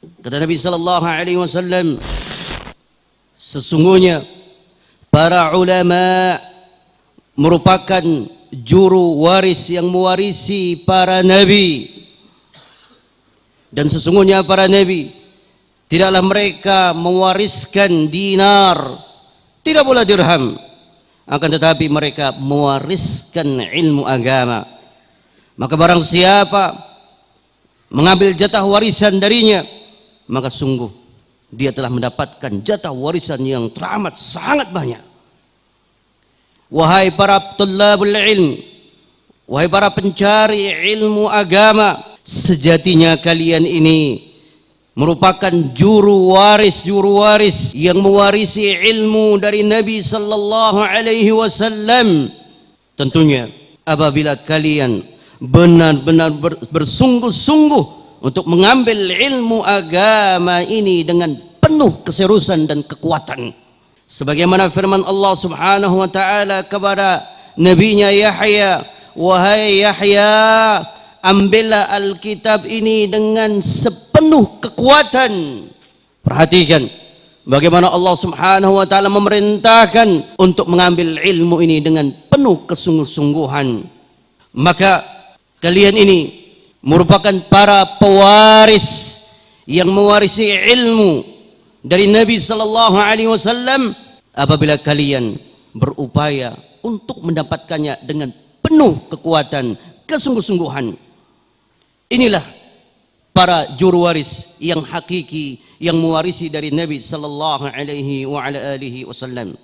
Kata Nabi sallallahu alaihi wasallam, sesungguhnya para ulama merupakan juru waris yang mewarisi para nabi, dan sesungguhnya para nabi tidaklah mereka mewariskan dinar, tidak pula dirham, akan tetapi mereka mewariskan ilmu agama. Maka barang siapa mengambil jatah warisan darinya, maka sungguh dia telah mendapatkan jatah warisan yang teramat sangat banyak. Wahai para tullabul ilm, wahai para pencari ilmu agama, sejatinya kalian ini merupakan juru waris yang mewarisi ilmu dari Nabi sallallahu alaihi wasallam. Tentunya apabila kalian benar-benar bersungguh-sungguh untuk mengambil ilmu agama ini dengan penuh keseriusan dan kekuatan, sebagaimana firman Allah Subhanahu wa taala kepada nabinya Yahya, wahai Yahya, ambillah Alkitab ini dengan sepenuh kekuatan. Perhatikan bagaimana Allah Subhanahu wa taala memerintahkan untuk mengambil ilmu ini dengan penuh kesungguh-sungguhan. Maka kalian ini merupakan para pewaris yang mewarisi ilmu dari Nabi sallallahu alaihi wasallam apabila kalian berupaya untuk mendapatkannya dengan penuh kekuatan, kesungguh-sungguhan. Inilah para juru waris yang hakiki yang mewarisi dari Nabi sallallahu alaihi wa ala alihi wasallam.